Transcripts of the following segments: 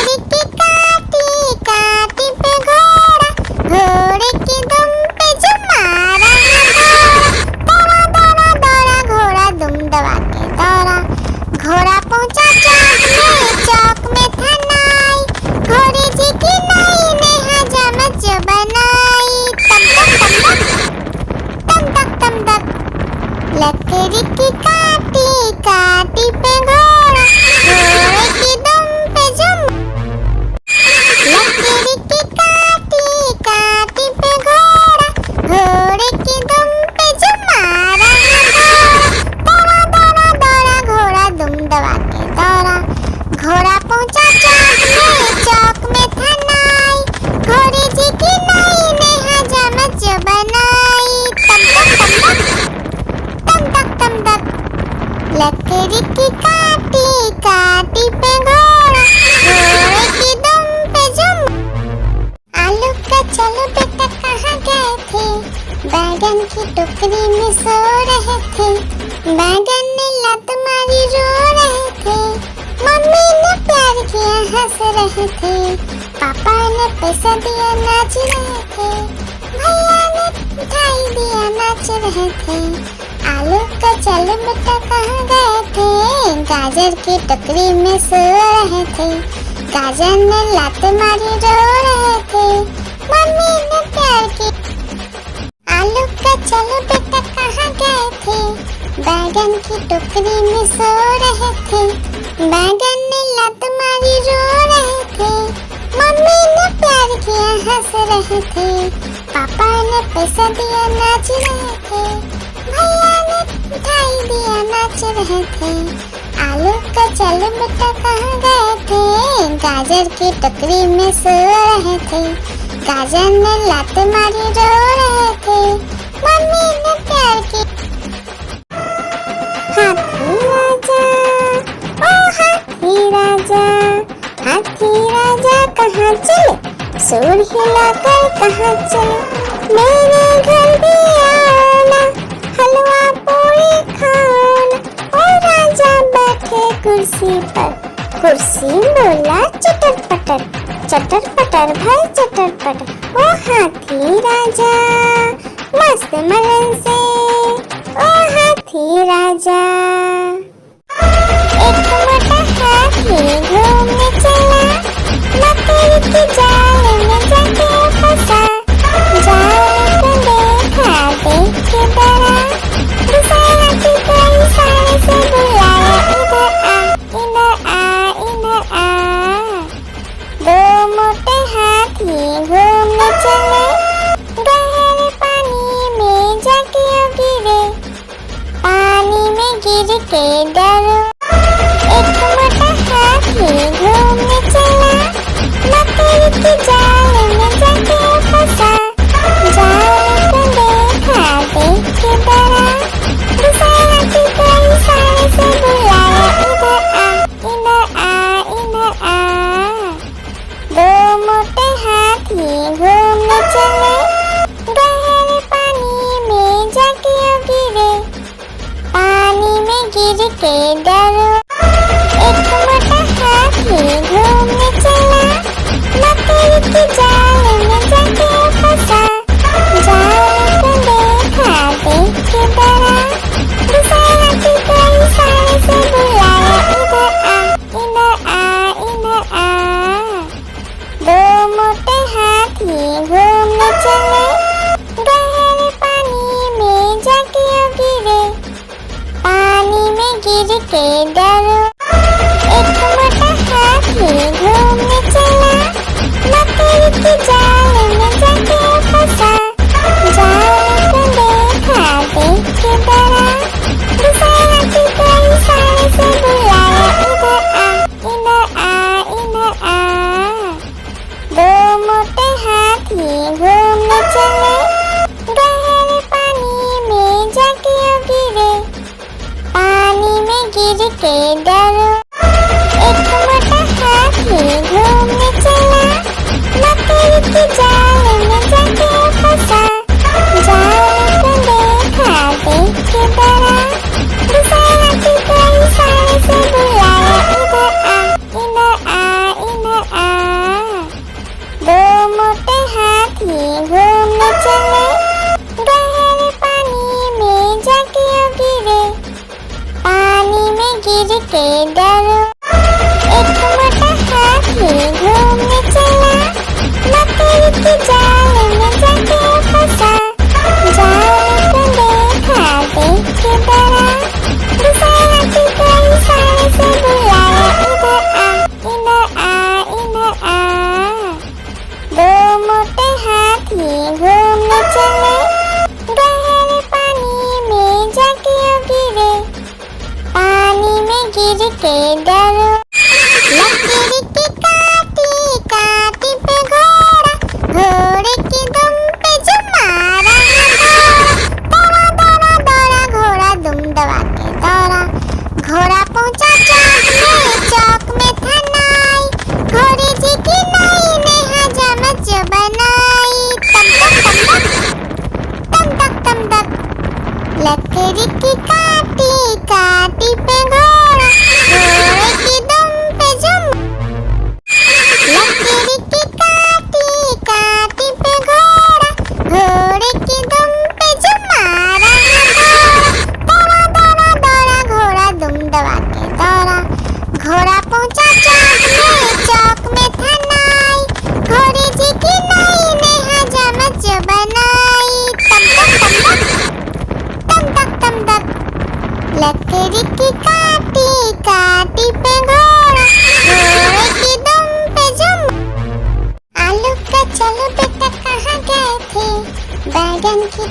लकड़ी की काटी काटी पे घोड़ा, घोड़े की दुम पे जो मारा है दौड़ा दौड़ा दौड़ा घोड़ा दुम दबा के दौड़ा। घोड़ा पहुंचा चौक में था नाई, घोड़े जी की नाई ने हजामत जो बनाई। तम तक तम तक लकड़ी की काटी काटी पे घोड़ा, घोड़े की दुम पे जो लकड़ी की काटी काटी पे घोड़ा, घोड़े की दुम पे जो मारा है दौड़ा दौड़ा दौड़ा घोड़ा दुम दबा के दौड़ा। घोड़ा पहुंचा चौक में था नाई, घोड़े जी की नाई ने हजामत जो बनाई। तम तक लकड़ी की काटी काटी पे घोड़ा, घोड़े की दुम पे जो आलू का चलो बेटा कहाँ गए थे, बैगन की टोकरी में सो रहे थे। बैगन ने लत मारी रो रहे थे, मम्मी ने प्यार किया हंस रहे थे, पापा ने पैसा दिया नाच रहे थे, भैया ने मिठाई दिया नाच रहे थे। आलू का चलो बेटा कहाँ गए थे, गाजर की टोकरी में सो रहे थे। गाजर ने लात मारी रो रहे थे, मम्मी ने प्यार की। आलू का चलो बेटा कहाँ गए थे, बैगन की टोकरी में सो रहे थे। बैगन ने लात मारी रो रहे थे, मम्मी ने प्यार किया हंस रहे थे, पापा ने पैसा दिया नाच रहे थे, भैया ने मिठाई दिया नाच रहे थे। आलू का चलो बेटा कहाँ गए थे, गाजर की टोकरी में सो रहे थे। गाजर ने लात मारी रो रहे थे, मम्मी ने प्यार की। हाथी राजा ओ हाथी राजा, हाथी राजा कहाँ चले, सूर हिलाकर कहाँ चले, मेरे घर भी आना, हलवा पूरी खाना। ओ राजा बैठे कुर्सी पर, कुर्सी बोला चटर पटर भाई चटर पटर। ओ हाथी राजा मस्त मलन से, ओ हाथी राजा। एक मोटा हाथी घूमने चला, लकड़ी की जाल में जाके फंसा। जाल को देखा देख के डरा, दूसरे हाथी को इशारे से बुलाया, इधर आ इधर आ। दो मोटे हाथी घूमने चले, गहरे पानी में जाके गिरे, पानी में गिर के डरो। एक मोटा हाथी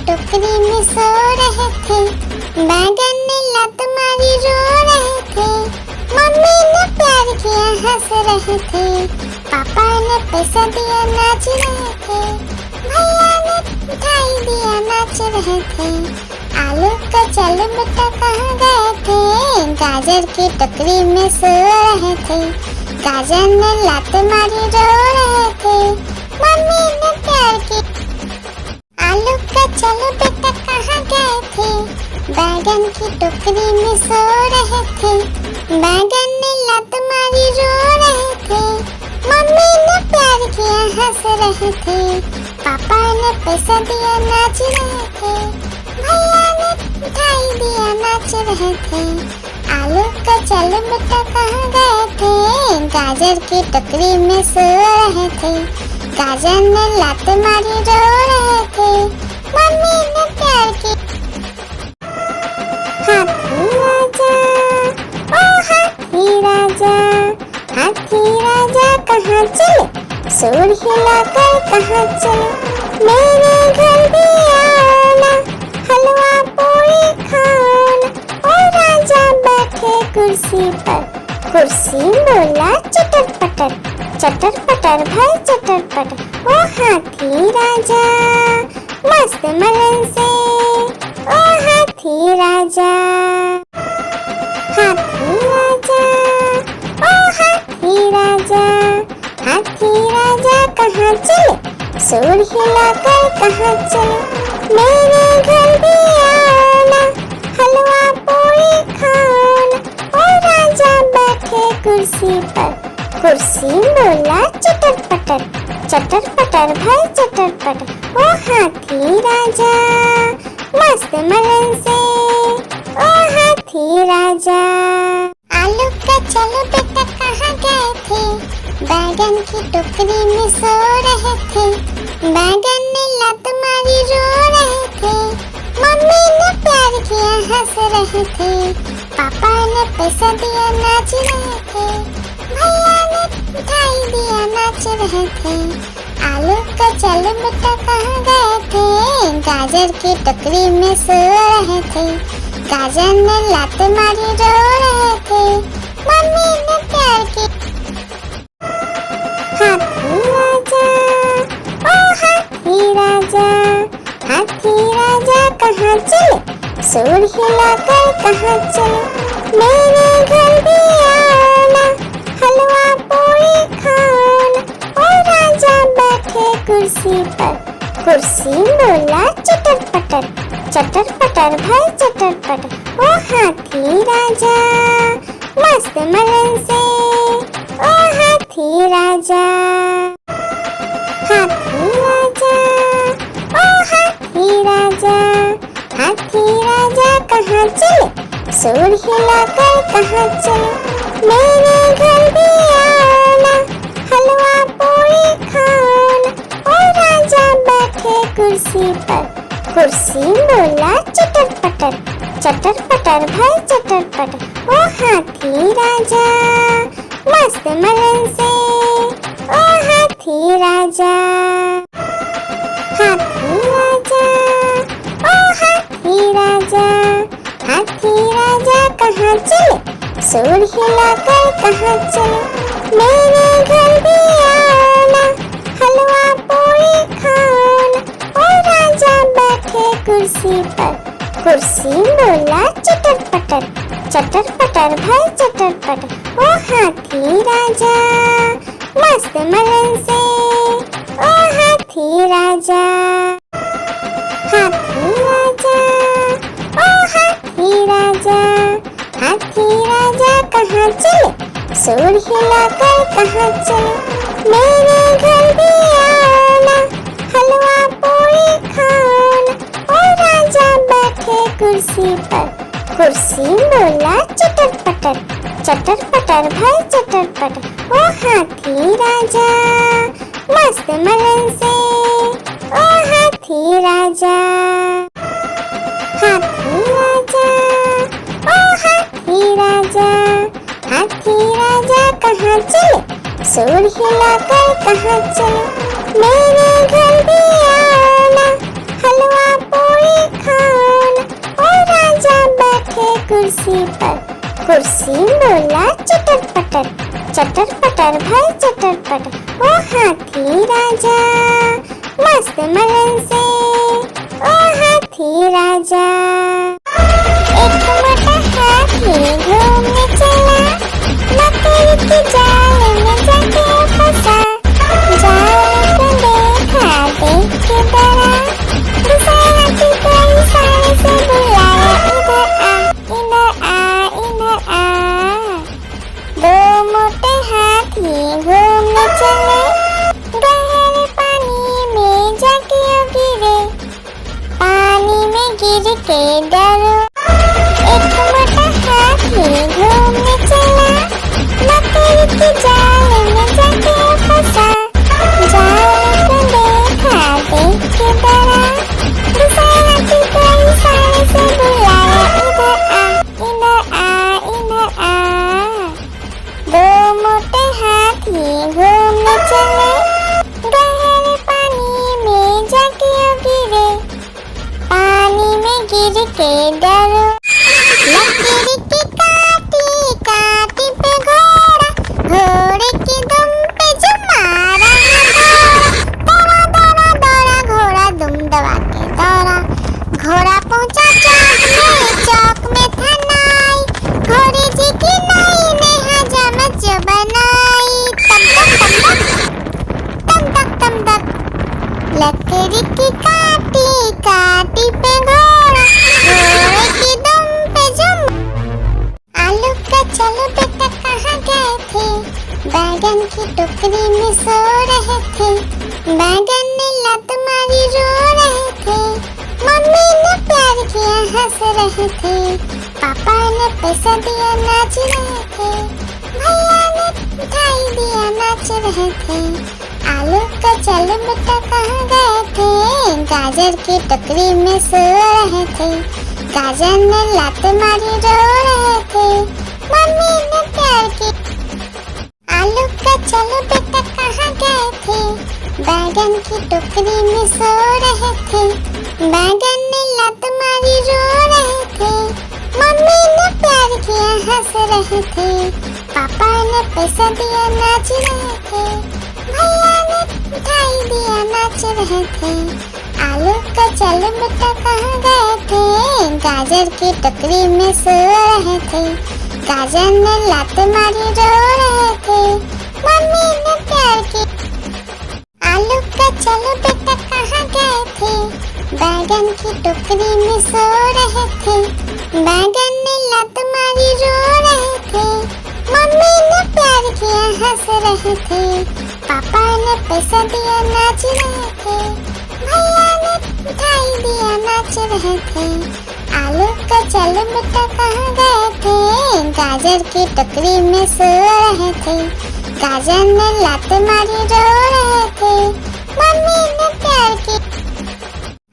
टोकरी में सो रहे थे, बैगन ने लात मारी रो रहे थे, मम्मी ने प्यार किया हंस रहे थे, पापा ने पैसा दिया नाच रहे थे, भैया ने मिठाई दिया नाच रहे थे। आलू का चलो बेटा कहाँ गए थे, गाजर की टोकरी में सो रहे थे, गाजर ने लात मारी रो रहे थे, मम्मी ने प्यार की। आलू का चलो बेटा कहाँ गए थे, बैगन की टोकरी में सो रहे थे, बैगन ने लात मारी रो रहे थे, मम्मी ने प्यार किया हंस रहे थे, पापा ने पैसा दिया नाच रहे थे, भैया ने मिठाई दिया नाच रहे थे। आलू का चलो बेटा कहाँ गए थे, गाजर की टोकरी में सो रहे थे, गाजर ने लात मारी रो रहे थे, मम्मी ने प्यार की। हाथी राजा, ओ हाथी राजा, हाथी राजा कहाँ चले, सूर हिलाकर कहाँ चले, मेरे घर भी आना, हलवा पूरी खाना। ओ राजा बैठे कुर्सी पर, कुर्सी बोला चटर पटर, चटर पटर भाई चटर पटर। ओ हाथी राजा मस्त मलन से, ओ हाथी राजा, हाथी राजा, ओ हाथी राजा, हाथी राजा कहाँ चले, सूर हिलाकर कहाँ चले, मेरे घर भी आना, हलवा पूरी खाना। ओ राजा बैठे कुर्सी पर, कुर्सी बोला चटर पटर भाई चटर पटर। ओ हाथी राजा मस्त मलन से, ओ हाथी राजा। आलू का चलो बेटा कहाँ गए थे, बैगन की टोकरी में सो रहे थे, बैगन ने लात मारी रो रहे थे, मम्मी ने प्यार किया हंस रहे थे, पापा ने पैसा दिया नाच रहे थे, भैया ने मिठाई दिया नाच रहे थे। आलू का चलो बेटा कहाँ गए थे, गाजर की टोकरी में सो रहे थे, गाजर ने लात मारी रो रहे थे, मम्मी ने प्यार की। हाथी राजा, ओ हाथी राजा, हाथी राजा कहाँ चले, सूर हिलाकर कहाँ चले, मेरे घर भी आना, हलवा पूरी खाना। ओ राजा बैठे कुर्सी पर, कुर्सी बोला चटर पटर भाई चटर पटर। ओ हाथी राजा मस्त मलन से, ओ हाथी राजा, हाथी राजा, ओ हाथी राजा, हाथी राजा कहाँ चले, सूर हिलाकर कहाँ चले, मेरे घर भी आना, हलवा पूरी खाना। ओ राजा बैठे कुर्सी पर, कुर्सी बोला चटर पटर भाई चटर पटर। ओ हाथी राजा मस्त मलन से, ओ हाथी राजा, हाथी राजा, ओ हाथी राजा, हाथी राजा कहाँ चले, सूर हिलाकर कहाँ चले, मेरे घर भी आना, हलवा पूरी खाना। ओ राजा बैठे कुर्सी पर, कुर्सी बोला चटर पटर भाई चटर पटर। ओ हाथी राजा मस्त मलन से, ओ हाथी राजा, हाथी राजा, ओ हाथी राजा, हाथी राजा कहाँ चले, सूर हिलाकर कहाँ चले, मेरे घर भी आना, हलवा पूरी खाना। ओ राजा बैठे कुर्सी पर, कुर्सी बोला चटर पटर भाई चटर पटर। ओ हाथी राजा मस्त मलन से, ओ हाथी राजा, हाथी राजा, ओ हाथी राजा, हाथी राजा कहाँ चले, सूर हिलाकर कहाँ चले, मेरे घर भी आना, हलवा पूरी पूरी खाओ ना। ओ राजा बैठे कुर्सी पर, कुर्सी बोला चटर पटर, चटर पटर भाई चटर पटर। ओ हाथी राजा मस्त मलन से, ओ हाथी राजा। एक मोटा हाथी घूमने चला, मकड़ी की जाल में जाके फंसा। जाल को देखा देख के डरा, दूसरा हाथी को इशारे से बुलाया, इधर आ इधर आ इधर आ। दो मोटे हाथी घूमने चले, गहरे पानी में जाके गिरे, पानी में गिर के डरो। एक मोटा हाथी घूमने चला, मकड़ी की जाल में जाके फंसा। जाल को देखा देख के डरा, दूसरा हाथी को इशारे से बुलाया, इधर आ इधर आ इधर आ। दो मोटे हाथी घूमने चले, गहरे पानी में जाके गिरे, पानी में गिर के डरो। लकड़ी की काटी काटी पे घोड़ा, घोड़े की दुम पे जो मारा है दौड़ा, दौड़ा दौड़ा घोड़ा दुम दबा के दौड़ा। घोड़ा पहुंचा चौक में था नाई, घोड़े जी की नाई ने हजामत जो बनाई। तम तक तम तक लकड़ी की काटी काटी पे घोड़ा, घोड़े की दुम पे जुम। आलू का चलो बेटा कहाँ गए थे, बैगन की टोकरी में सो रहे थे। बैगन ने लत मारी रो रहे थे, मम्मी ने प्यार किया हंस रहे थे, पापा ने पैसा दिया नाच रहे थे, भैया ने मिठाई दिया नाच रहे थे। आलू का चलो बेटा कहाँ गए थे, गाजर की टोकरी में सो रहे थे। गाजर ने लात मारी रो रहे थे, मम्मी ने प्यार की। आलू का चलो बेटा कहाँ गए थे, बैगन की टोकरी में सो रहे थे। बैगन ने लात मारी रो रहे थे, मम्मी ने प्यार किया हंस रहे थे, पापा ने पैसा दिया नाच रहे थे, भैया ने मिठाई दिया नाच रहे थे। आलू का चलो बेटा कहाँ गए थे, गाजर की टोकरी में सो रहे थे। गाजर ने लात मारी रो रहे थे, मम्मी ने प्यार की। आलू का चलो बेटा कहाँ गए थे, बैगन की टोकरी में सो रहे थे। बैगन ने लात मारी रो रहे थे, मम्मी ने प्यार किया हंस रहे थे, पापा ने पैसा दिया नाच रहे थे, भैया ने मिठाई दिया नाच रहे थे। आलू का चलो बेटा कहाँ गए थे, गाजर की टोकरी में सो रहे थे। गाजर ने लात मारी रो रहे थे, मम्मी ने प्यार की।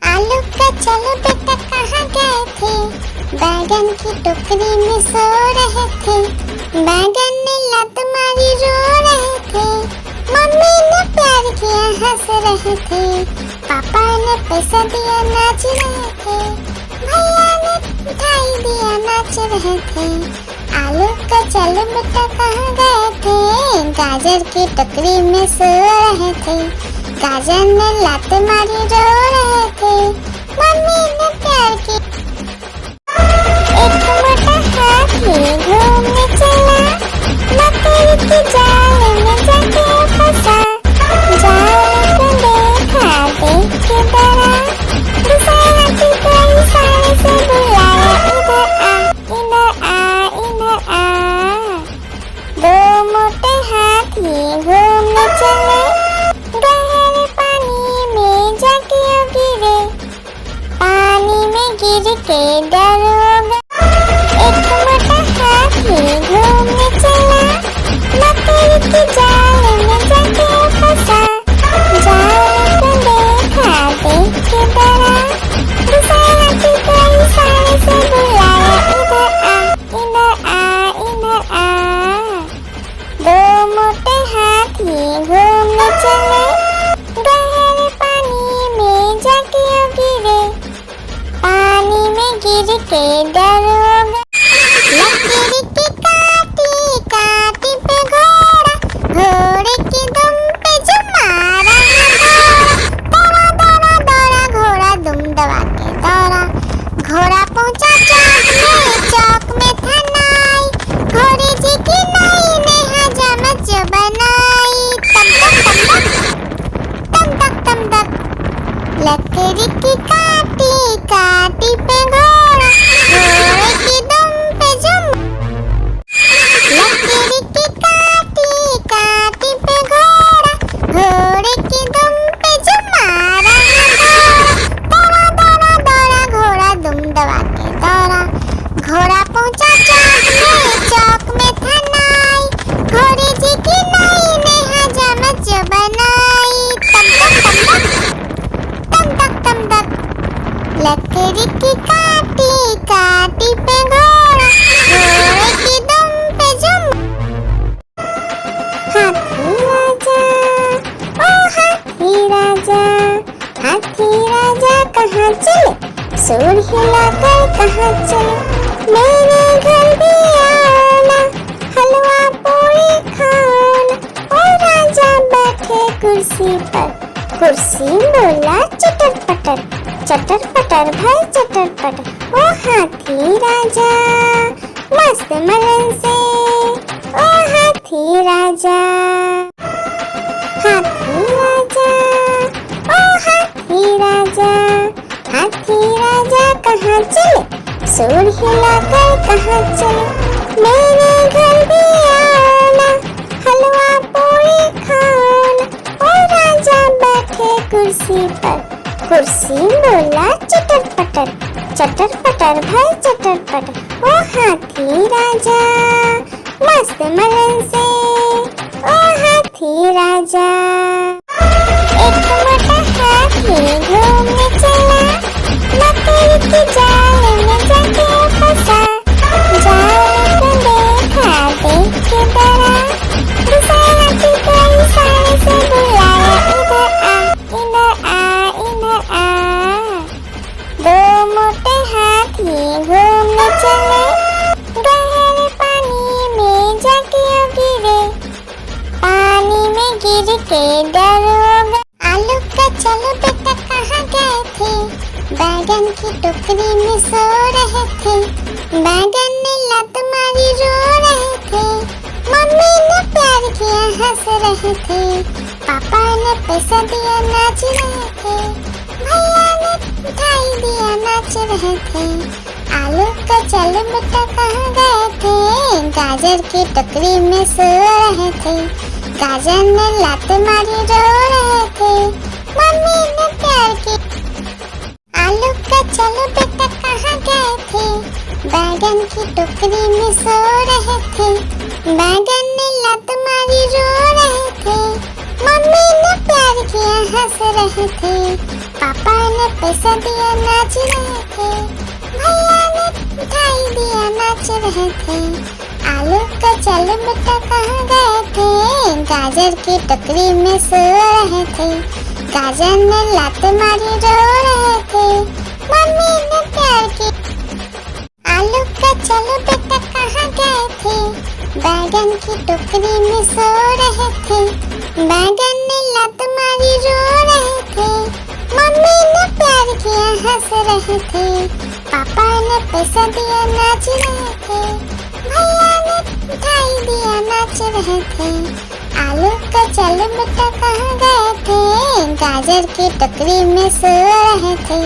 आलू का चलो बेटा कहाँ गए थे, बैगन की टोकरी में सो रहे थे। बैगन ने लात मारी रो रहे थे, मम्मी ने प्यार किया हंस रहे थे, पापा ने पैसा दिया नाच रहे थे, भैया ने मिठाई दिया नाच रहे थे। आलू का चलो बेटा कहाँ गए थे, गाजर की टोकरी में सो रहे थे। गाजर ने लात मारी रो रहे थे, मम्मी ने प्यार की। एक मोटा हाथी घूमने चला, मकड़ी की जाल में जाके फंसा। जाल को देखा देख के डरा, दूसरा हाथी को इशारे से बुलाया, इधर आ इधर आ। दो मोटे हाथी घूमने चले, गहरे पानी में जाके गिरे, पानी में गिर के डरोगे। एक मोटा हाथी घूमने चला, मकड़ी की जाल में जाके फंसा। जाल को देखा देख के डरा, दूसरा हाथी को इशारे से बुलाया, इधर आ इधर आ। दो मोटे हाथी घूमने चले, गहरे पानी में जाके गिरे, राजा, हाथी राजा कहाँ चले, सूर हिलाकर कहाँ चले, मेरे घर भी आना, हलवा पूरी खाना। ओ राजा बैठे कुर्सी पर, कुर्सी बोला चटर पटर, चटर पटर भाई चटर पटर। ओ हाथी राजा मस्त मलन से, ओ हाथी राजा, हाथी राजा, ओ हाथी राजा, हाथी राजा कहाँ चले, सूर हिलाकर कहाँ चले, मेरे घर भी आना, हलवा पूरी खाना। ओ राजा बैठे कुर्सी पर, कुर्सी बोला चटर पटर, चटर पटर भाई चटर पटर। ओ हाथी राजा मस्त मलन से, ओ हाथी राजा। एक मोटा हाथी घूमने चला, मकड़ी के जाल में जाके फंसा, जाल को देखा देख के डरा, दूसरा हाथी कोई सारे से बुलाया, इधर आ इधर आ इधर आ। दो मोटे हाथी घूमने चले, गहरे पानी में जाके गिरे, पानी में गिर के डर हो गए। आलू का चलो बेटा कहाँ गए थे, बैगन की टोकरी में सो रहे थे, बैगन ने लत मारी रो रहे थे, मम्मी ने प्यार किया हंस रहे थे, पापा ने पैसा दिया नाच रहे थे, भैया ने मिठाई दिया नाच रहे थे। आलू का चलो बेटा कहाँ गए थे, गाजर की टोकरी में सो रहे थे, गाजर ने लात मारी रो रहे थे, मम्मी ने प्यार की। आलू का चलो बेटा कहाँ गए थे, बैगन की टोकरी में सो रहे थे, बैगन ने लात मारी रो रहे थे, मम्मी ने प्यार किया हंस रहे थे, पापा ने पैसा दिया नाच रहे थे, भैया ने मिठाई दिया नाच रहे थे। आलू का चलो बेटा कहाँ गए थे, गाजर की टोकरी में सो रहे थे, गाजर ने लात मारी रो रहे थे, मम्मी ने प्यार की। आलू का चलो बेटा कहाँ गए थे, बैगन की टोकरी में सो रहे थे, बैगन ने लात मारी रो रहे थे, मम्मी ने प्यार किया हंस रहे थे, पापा ने पैसा दिया नाच रहे थे, भैया ने मिठाई दिया नाच रहे थे। आलू का चलो बेटा कहाँ गए थे, गाजर की टोकरी में सो रहे थे,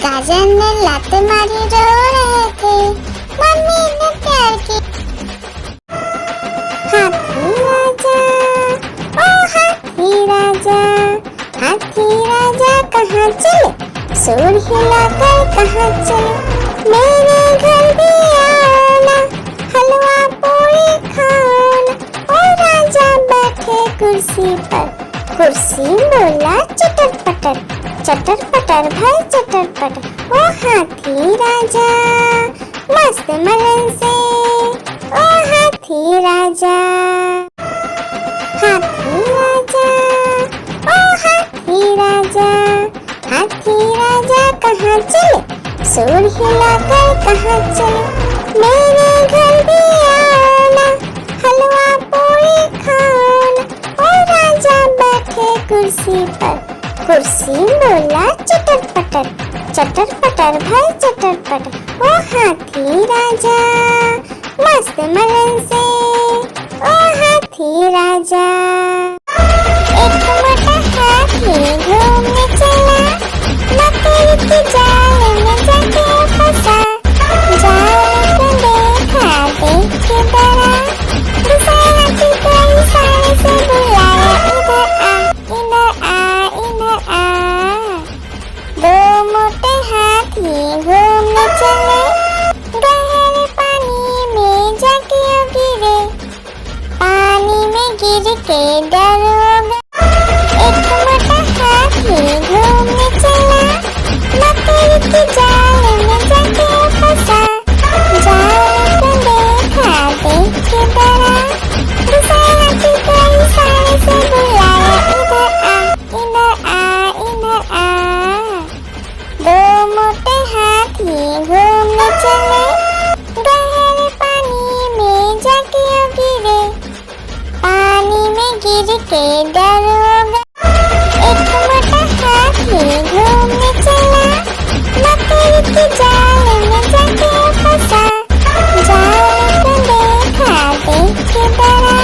गाजर ने लात मारी रो रहे थे, मम्मी ने प्यार की। हाथी राजा, ओ हाथी राजा, हाथी राजा कहाँ चले, सूर हिलाकर कहाँ चले, मेरे घर भी आना, हलवा पूरी खाना। ओ राजा बैठे कुर्सी पर, कुर्सी बोला चटर पटर, चटर पटर भाई चटर पटर। ओ हाथी राजा मस्त मलन से, ओ हाथी राजा, हाथी राजा, ओ हाथी राजा, हाथी राजा कहाँ चले, सूर हिलाकर कहाँ चले, मेरे घर भी आना, हलवा पूरी खाना। ओ राजा बैठे कुर्सी पर, कुर्सी बोला चटर पटर, चटर पटर भाई चटर पटर। ओ हाथी राजा मस्त मलन से, ओ हाथी राजा। एक मोटा हाथी घूमने चला, मकड़ी के जाल में जाके फंसा, जाल को देखा देख के डरा, दूसरा हाथी कोई सारे से बुलाया, इधर आ इधर आ इधर आ। दो मोटे हाथी घूमने चले, गहरे पानी में जाके गिरे, पानी में गिर के डर हो गए। एक मोटा हाथी घूमने चला, मकड़ी के जाल में जाके फंसा, जाल को देखा देख के डरा, दूसरा हाथी कोई सारे से बुलाया, इधर आ गिर के डरोगा। एक मोटा हाथी घूमने चला, मकड़ी की जाल में जाके फंसा। जाल को देखा, देख के डरा,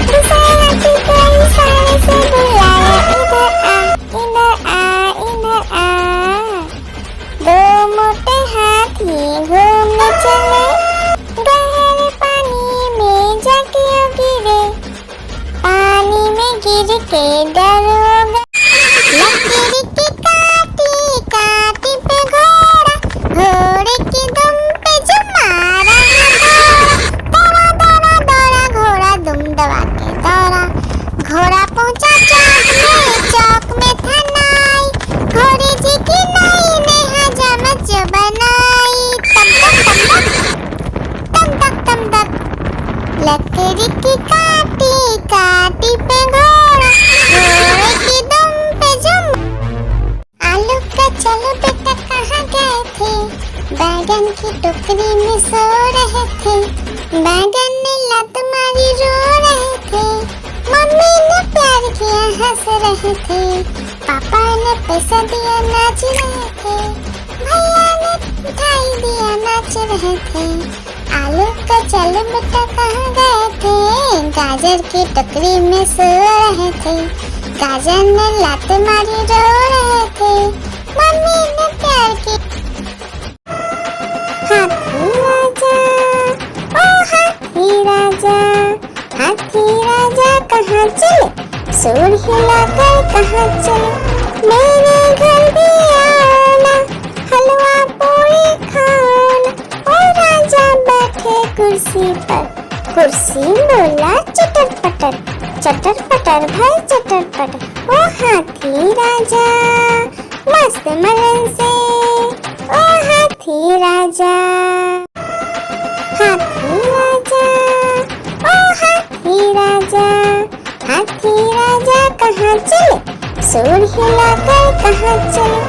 दूसरा हाथी को इशारे से बुलाया, इधर आ, इधर आ, इधर आ। दो मोटे हाथी घूमने चले, गहरे पानी में जाके गिरे। पानी में गिर के डरोगा। लकड़ी की काटी काटी पे घोड़ा, घोड़े की दुम पे जो मारा है दौड़ा, दौड़ा दौड़ा घोड़ा दुम दबा के दौड़ा। घोड़ा पहुंचा चौक में था नाई, घोड़े जी की नाई ने हजामत जो बनाई। तम तक तम तक, लकड़ी की काटी काटी पे घोड़ा, घोड़े की दुम पे जुम। आलू का चलो बेटा कहाँ गए थे, बैगन की टोकरी में सो रहे थे। बैगन ने लत मारी रो रहे थे, मम्मी ने प्यार किया हंस रहे थे, पापा ने पैसा दिया नाच रहे थे, भैया ने मिठाई दिया नाच रहे थे। आलू का चलो बेटा कहाँ गए थे, गाजर की टोकरी में सो रहे थे। गाजर ने लात मारी रो रहे थे, मम्मी ने प्यार की। हाथी राजा, ओ हाथी राजा, हाथी राजा कहाँ चले, सूर हिलाकर कहाँ चले। मेरे घर भी आना, हलवा पूरी खाना। ओ राजा बैठे कुर्सी पर, कुर्सी बोला चटर पटर, चटर पटर भाई चटर पटर। ओ हाथी राजा मस्त मलन से, ओ हाथी राजा। हाथी राजा, ओ हाथी राजा, हाथी राजा कहाँ चले, सूर हिलाकर कहाँ चले।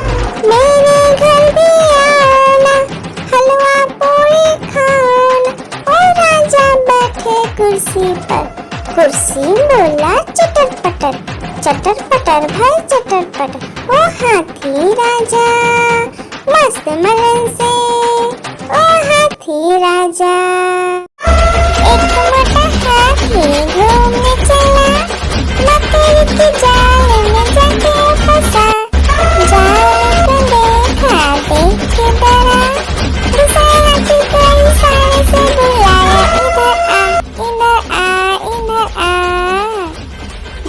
मेरे घर भी आना, हलवा पूरी खाना। ओ राजा बैठे कुर्सी पर, कुर्सी बोला चटर पटर, चटर पटर भाई चटर पटर। ओ हाथी राजा मस्त मलन से, ओ हाथी राजा। एक मोटा हाथी घूमने चला, मकड़ी की जाल में जाके फंसा। जाल को देखा, देख के डरा, दूसरा हाथी को इशारे से बुलाया, इधर आ, इधर आ, इधर आ।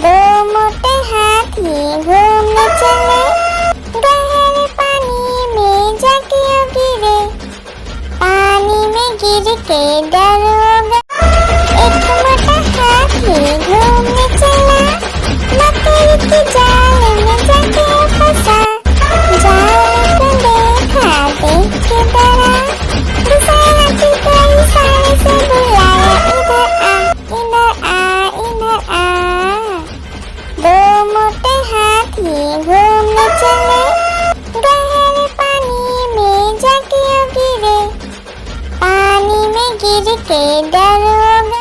दो मोटे हाथी घूमने चले, गहरे पानी में जाके गिरे। पानी में गिर के डरोगा। एक मोटा हाथी घूमने चला, मकड़ी की जाल में जाके फंसा। जाल को देखा, देख के डरा, दूसरा हाथी को इशारे से बुलाया, इधर आ, इधर आ, इधर आ। दो मोटे हाथी घूमने चले, गहरे पानी में जाके गिरे। पानी में गिर के डरोगा।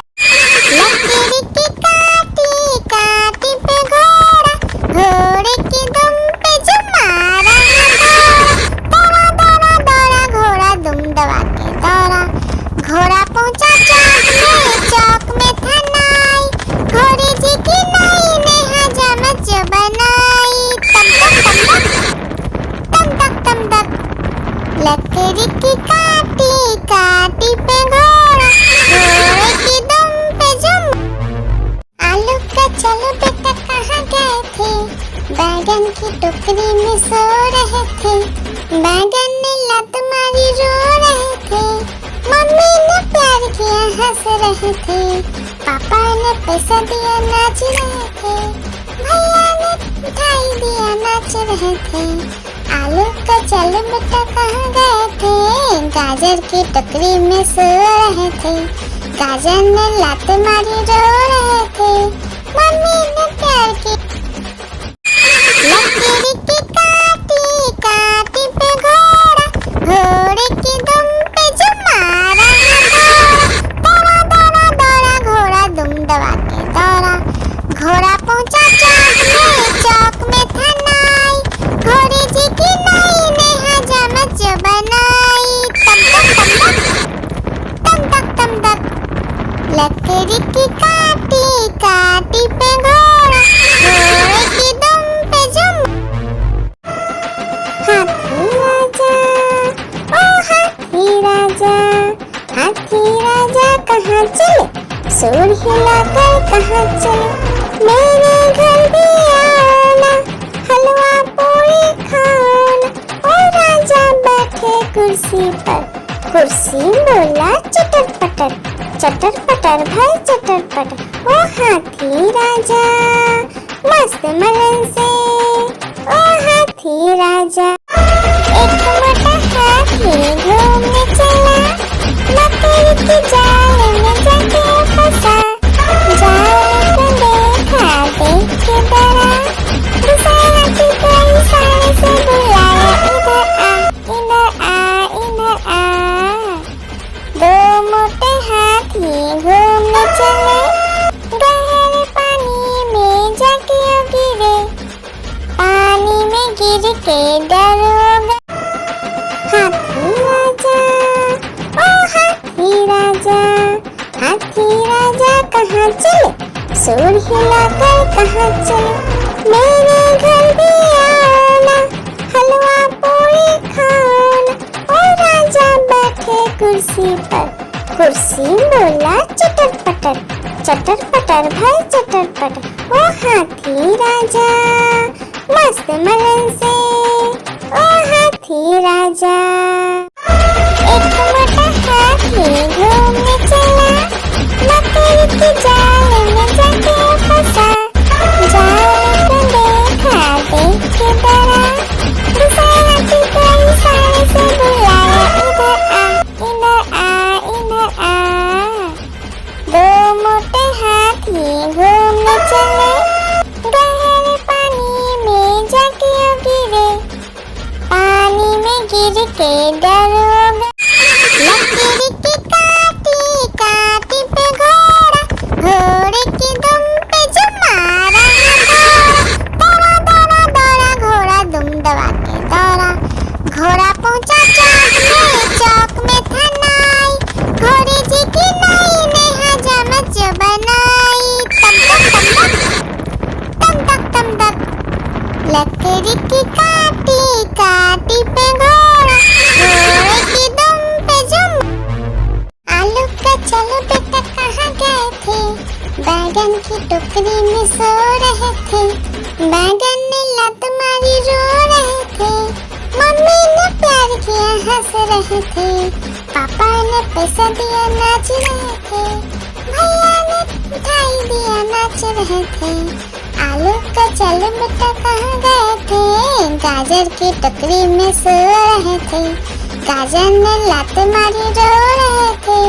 लकड़ी की काटी काटी पे घोड़ा, घोड़े की दुम पे जो मारा है दौड़ा, दौड़ा दौड़ा घोड़ा दुम दबा के दौड़ा। घोड़ा पहुंचा चौक में था नाई, घोड़े जी की नाई ने हजामत जो बनाई। तम तक तम तक, लकड़ी की काटी काटी पे घोड़ा, घोड़े की दुम पे जुम। आलू का चलो बेटा कहाँ गए थे, बैगन की टोकरी में सो रहे थे। बैगन ने लत मारी रो रहे थे, मम्मी ने प्यार किया हंस रहे थे, पापा ने पैसा दिया नाच रहे थे, भैया ने मिठाई दिया नाच रहे थे। आलू का चलो बेटा कहाँ गए थे, गाजर की टोकरी में सो रहे थे। गाजर ने लात मारी रो रहे थे, मम्मी ने प्यार की। लकड़ी की काटी काटी पे घोड़ा, घोड़े की दुम पे जो मारा है दौड़ा, दौड़ा दौड़ा दौड़ा घोड़ा दुम दबा के दौड़ा। घोड़ा पर। कुर्सी बोला चटर पटर भाई चटर पटर। ओ हाथी राजा मस्त मलन से, ओ हाथी राजा। एक मोटा हाथी घूमने चला, मकड़ी की जाल में जाके फंसा। जाल को देखा देख के डरा, दूसरा हाथी को इशारे से बुलाया, इधर आ इधर आ। दो मोटे हाथी घूमने चले, गहरे पानी में जाके गिरे। पानी में गिर के डर हो गए। हाथी राजा ओ हाथी राजा, हाथी राजा कहाँ चले? सूर हिलाकर कहाँ चले? मेरे घर भी आओ ना, हलवा पूरी खाओ ना। ओ राजा बैठे कुर्सी पर। कुर्सी बोला चटर पटर भाई चटर पटर। ओ हाथी राजा मस्त मलन से, ओ हाथी राजा। एक मोटा हाथी घूमने चला, मकड़ी की जाल में जाके फंसा। जाल को देखा देख के डरा, दूसरा हाथी को इशारे से बुलाया, इधर आ इधर आ। दो मोटे हाथी घूमने चले, गहरे पानी में जाके गिरे। पानी में गिर के डर हो गए। लकड़ी की काटी काटी पे घोड़ा, घोड़े की दुम पे जो मारा दौड़ा दौड़ा दौड़ा घोड़ा दुम दबा के दौड़ा। घोड़ा पहुंचा चौक में था नाई, घोड़े जी की नाई ने हजामत जो बनाई। तम तक लकड़ी की काटी काटी पे घोड़ा, घोड़े की दुम पे जुम। आलू का चलो बेटा कहाँ गए थे? बैगन की टोकरी में सो रहे थे। बैगन ने लत मारी रो रहे थे। मम्मी ने प्यार किया हंस रहे थे। पापा ने पैसा दिया नाच रहे थे। भैया ने मिठाई दिया नाच रहे थे। आलू का चलो बेटा कहाँ गए थे? गाजर की टोकरी में सो रहे थे। गाजर ने लात मारी रो रहे थे।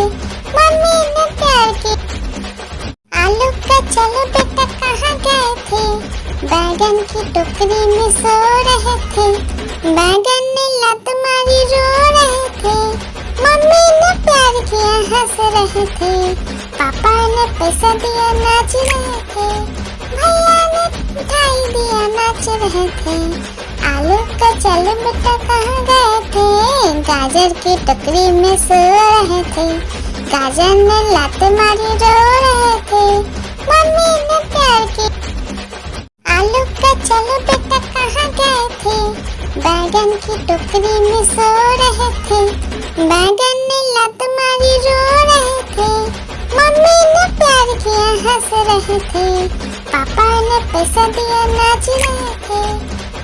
मम्मी ने प्यार की। आलू का चलो बेटा कहाँ गए थे? बैगन की टोकरी में सो रहे थे। बैगन ने लात मारी रो रहे थे। मम्मी ने प्यार किया हंस रहे थे। पापा ने पैसा दिया नाच रहे थे। भैया ने मिठाई दिया नाच रहे थे। आलू का चलो बेटा कहाँ गए थे? गाजर की टोकरी में सो रहे थे। गाजर ने लात मारी रो रहे थे। मम्मी ने प्यार की। आलू का चलो बेटा कहाँ गए थे? बैगन की टोकरी में सो रहे थे। बैगन ने लात मारी रो रहे थे। मम्मी ने प्यार किया हंस रहे थे। पापा ने पैसा दिया नाच रहे थे।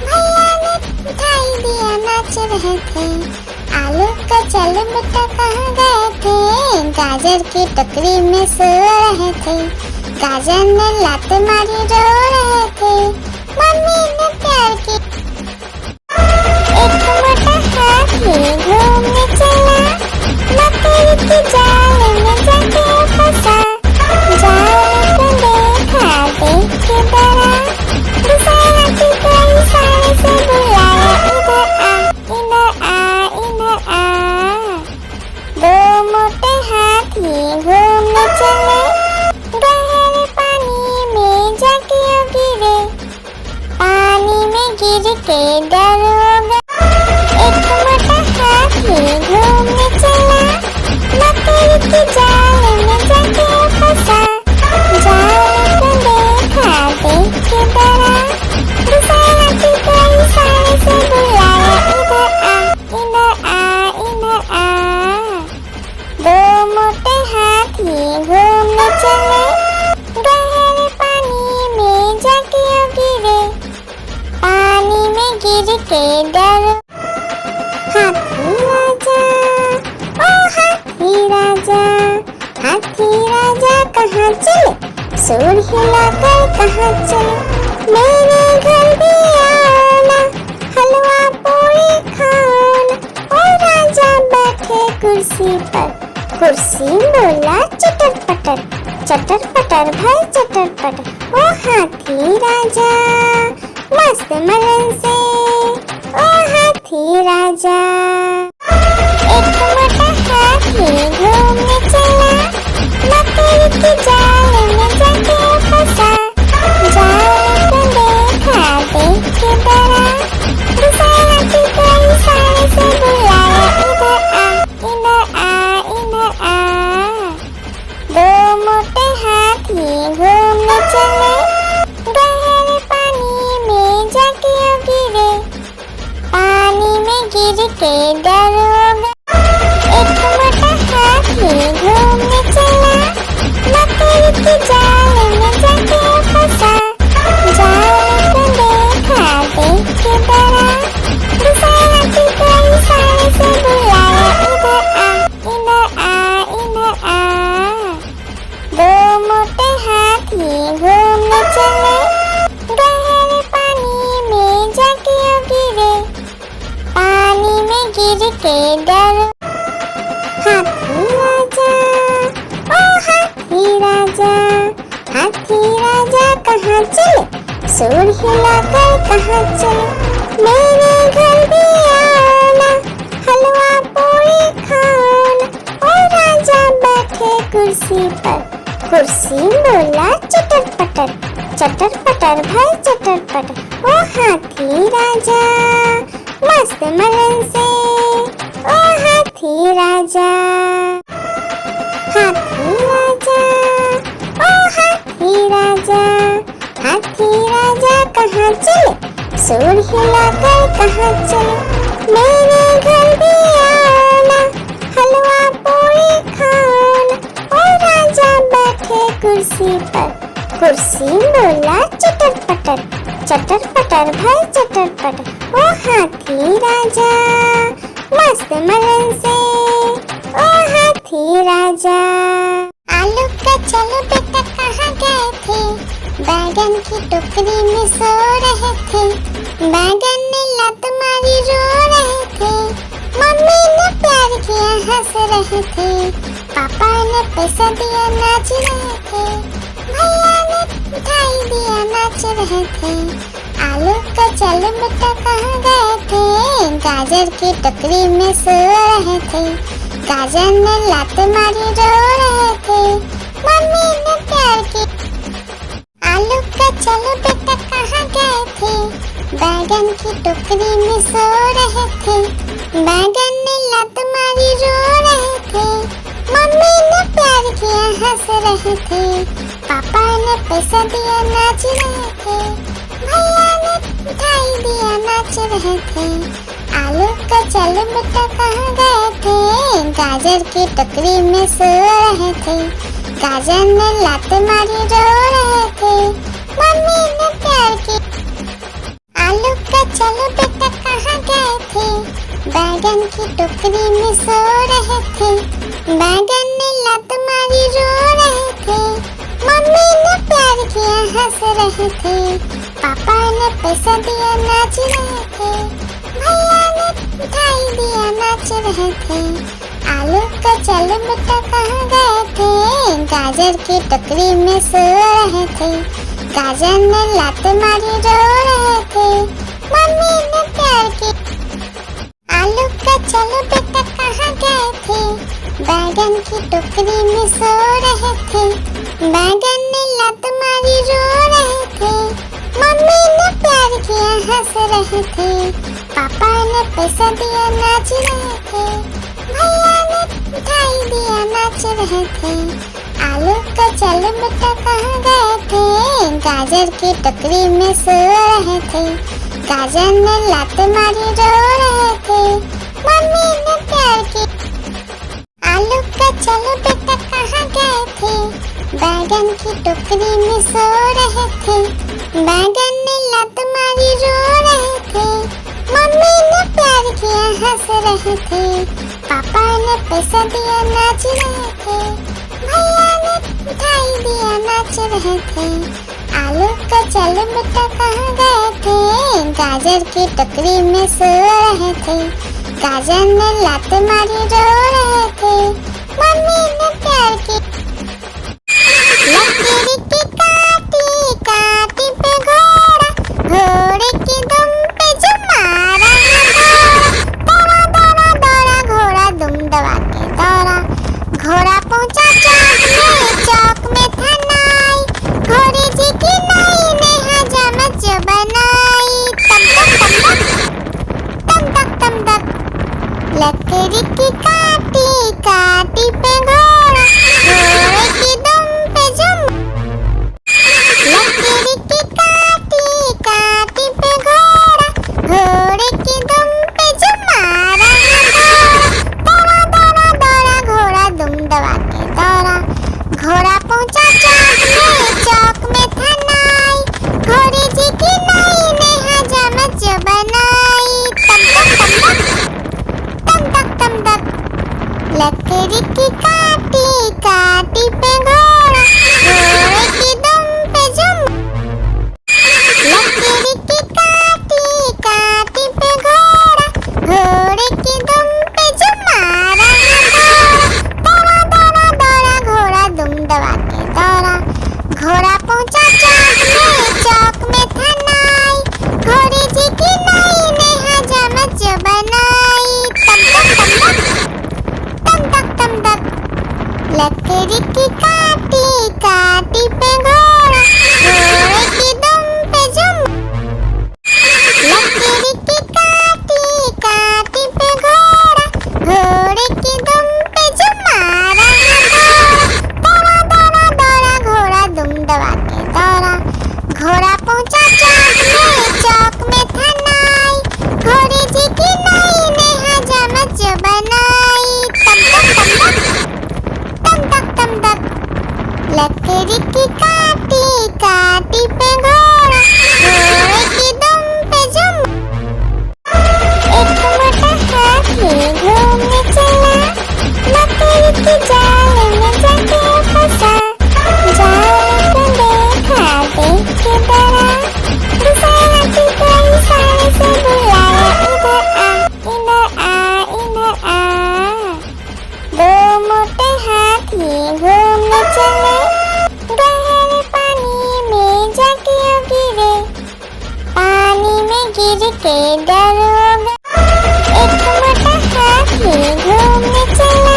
भैया ने मिठाई दिया नाच रहे थे। आलू का चलो बेटा कहाँ गए थे? गाजर की टोकरी में सो रहे थे। गाजर ने लात मारी रो रहे थे। मम्मी ने प्यार की। एक मोटा हाथी घूमने चला, मकड़ी की जाल में जाके फंसा। जाल को देखा देख के डरा, दूसरा हाथी को इशारे से बुलाया, इधर आ। दो मोटे हाथी घूमने चले, गहरे पानी में जाके गिरे। पानी में गिर के डर हो गए। एक मोटा हाथी घूमने चला, मकड़ी की जाल में जाके फंसा। जाल को देखा देख के डरा, दूसरा हाथी को इशारे से बुलाया, इधर आ। दो मोटे हाथी घूमने चले, गहरे पानी में जाके गिरे। पानी में गिर के डर। हाथी राजा हाथी राजा कहाँ चले, सूर हिलाकर कहाँ चले, मेरे घर भी आना, हलवा पूरी खाना। ओ राजा बैठे कुर्सी पर, कुर्सी बोला चटर पटर भाई चटर पटर। ओ हाथी राजा मस्त मलन से, ओ हाथी राजा। एक मोटा हाथी घूमने चला, मकड़ी के जाल में जाके फंसा। जाल को देखा देख के डरा, दूसरा हाथी को इशारे से बुलाया, इधर आ इधर आ। दो मोटे हाथी घूमने चले, गहरे पानी में जाके गिरे, पानी में गिर के डर हो गए। एक मोटा हाथी घूमने चला, मकड़ी के जाल में जाके फंसा। जाल को देखा देख के डरा, दूसरा हाथी को इशारे से बुलाया, इधर आ इधर आ। दो मोटे हाथी घूमने चले, गहरे पानी में जाके गिरे, पानी में गिर के डर। हाथी राजा ओ हाथी राजा, हाथी राजा कहाँ चले, सूर हिलाकर कहाँ चले, मेरे घर भी आना, हलवा पूरी खाना। ओ राजा बैठे कुर्सी पर, कुर्सी बोला चटर पटर भाई चटर पटर। ओ हाथी राजा मस्त मलन से, ओ हाथी राजा। हाथी राजा ओ हाथी राजा, हाथी राजा कहाँ चले, सूर हिलाकर कहाँ चले, मेरे घर भी आना, हलवा पूरी खाना। ओ राजा बैठे कुर्सी पर, कुर्सी बोला चटर पटर भाई चटर पटर। ओ हाथी राजा मस्त मलन से, ओ हाथी राजा। आलू का चलो बेटा कहाँ गए थे, बैगन की टोकरी में सो रहे थे, बैगन ने लत मारी रो रहे थे, मम्मी ने प्यार किया हंस रहे थे, पापा ने पैसा दिया नाच रहे थे, भैया ने मिठाई दिया नाच रहे थे। आलू का चलो बेटा कहाँ गए थे, गाजर की टोकरी में सो रहे थे, गाजर ने लात मारी रो रहे थे, मम्मी ने प्यार की। आलू का चलो बेटा कहाँ गए थे, बैगन की टोकरी में सो रहे थे, बैगन ने लात मारी रो रहे थे, मम्मी ने प्यार किया हंस रहे थे, पापा ने पैसा दिया नाच रहे थे, भैया ने मिठाई दिया नाच रहे थे। आलू का चलो बेटा कहाँ गए थे, गाजर की टोकरी में सो रहे थे, गाजर ने लात मारी रो रहे थे, मम्मी ने प्यार की। आलू का चलो बेटा कहाँ गए थे, बैगन की टोकरी में सो रहे थे, बैगन ने लात मारी रो रहे थे, मम्मी ने प्यार किया हंस रहे थे, पापा ने पैसा दिया नाच रहे थे, भैया ने मिठाई दिया नाच रहे थे। आलू का चलो बेटा कहाँ गए थे, गाजर की टोकरी में सो रहे थे, गाजर ने लात मारी रो रहे थे, मम्मी ने प्यार की। आलू का चलो बेटा कहाँ गए थे, बैगन की टोकरी में सो रहे थे, बैगन ने लात मारी रो रहे थे, मम्मी ने प्यार किया हंस रहे थे, पापा ने पैसा दिया नाच रहे थे, भैया ने मिठाई दिया नाच रहे थे। आलू का चलो बेटा कहाँ गए थे, गाजर की टोकरी में सो रहे थे, गाजर ने लात मारी रो रहे थे, मम्मी ने प्यार की। आलू का चलो बेटा कहाँ गए थे, बैगन की टोकरी में सो रहे थे, बैगन ने लात मारी रो रहे थे, मम्मी ने प्यार किया हंस रहे थे, पापा ने पैसा दिया नाच रहे थे, भैया मिठाई दिया नाच रहे थे। आलू का चलो बेटा कहाँ गए थे, गाजर की टोकरी में सो रहे थे। गाजर ने लात मारी रो रहे थे, मम्मी ने प्यार की। लकीर की काटी काटी पे घोड़ा, घोड़े की दुम पे जो मारा दौड़ा दौड़ा दौड़ा घोड़ा दुम दबा के दौड़ा। घोड़ा पहुंचा चौक में था नाई, घोड़े जी की नाई ने हजामत जो बनाई। तम तक तम तक लकड़ी की काटी काटी पे घोड़ा, घोड़े की दुम पे जुम। लकड़ी की काटी काटी पे घोड़ा, घोड़े की दुम पे जुम मारा दौड़ा दौड़ा दौड़ा घोड़ा दुम दबा के दौड़ा। घोड़ा पहुंचा चौक में था नाई, घोड़े जी की नाई ने हजामत जो बनाई। तम तक लकड़ी की काटी काटी पे घोड़ा, घोड़े की दुम पे जुम। लकड़ी की काटी काटी पे घोड़ा, घोड़े की दुम पे जुम मारा दौड़ा दौड़ा दौड़ा घोड़ा दुम दबा के दौड़ा। घोड़ा पहुंचा चौक में था नाई, घोड़े जी की नाई ने हजामत जो बनाई। तम तक लकड़ी की काटी काटी पे घोड़ा, घोड़े की दुम पे जुम। लकड़ी की काटी काटी पे घोड़ा, घोड़े की दुम पे जुम मारा दौड़ा दौड़ा दौड़ा घोड़ा दुम दबा के दौड़ा। घोड़ा पहुंचा चौक में था नाई, घोड़े जी की नाई ने हजामत जो बनाई। तम तक लकड़ी की काटी काटी पे घोड़ा, घोड़े की दुम पे जुम। एक मोटा हाथी घूमने चला, लकड़ी की जाल में जाके फंसा। जाल को देखा देख के डरा, दूसरे हाथी को इशारे से बुलाया, इधर आ इधर आ। दो मोटे हाथी घूमने चले, गहरे पानी में जाके गिरे। पानी में गिर के डर हो गया। एक मोटा हाथी घूमने चला,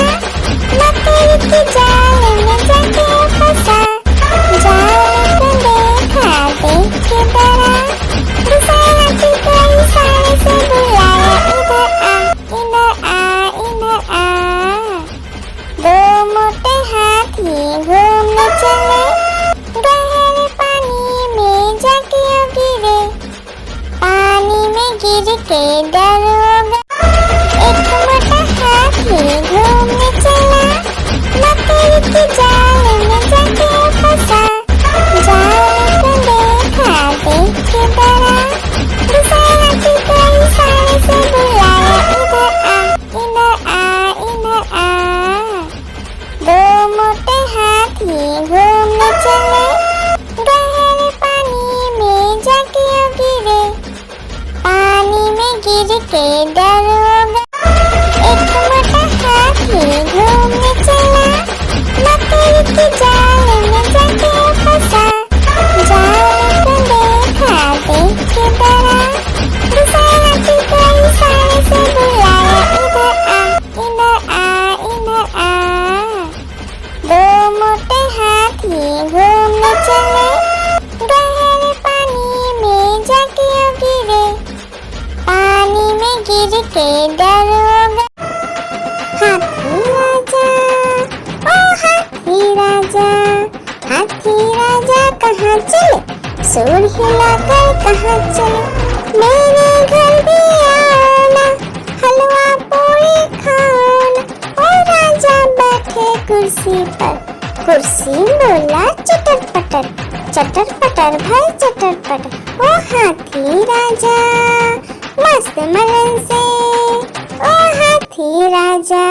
लकड़ी की जाल में जाके फंसा। जाल को देखा देख के डरा, दूसरे हाथी को इशारे से बुलाया, इधर आ इधर आ। दो मोटे हाथी घूमने चले, गहरे पानी में जाके गिरे। पानी में गिर के डर हो गया। एक मोटा हाथी घूमने चला, लकड़ी की जाल में जाके फंसा। जाल को देखा देख के डरा, दूसरे हाथी को इशारे से बुलाया, इधर आ इधर आ। दो मोटे हाथी घूमने चले, गहरे पानी में जाके गिरे। पानी में गिर के डर हो गया। एक मोटा हाथी घूमने चला, लकड़ी की जाल में जाके फंसा। जाल को देखा देख के डरा, दूसरे हाथी को इशारे से बुलाया, इधर आ इधर आ। दो मोटे हाथी घूमने चले, गहरे पानी में जाके गिरे। पानी में गिर के डर हो गया। हाथी राजा कहाँ चले, सूर हिलाकर कहाँ चले। मेरे घर भी आना, हलवा पूरी खाना। और राजा बैठे कुर्सी पर, कुर्सी बोला चटर पटर भाई चटर पटर। ओ हाथी राजा मस्त मलन से, ओ हाथी राजा।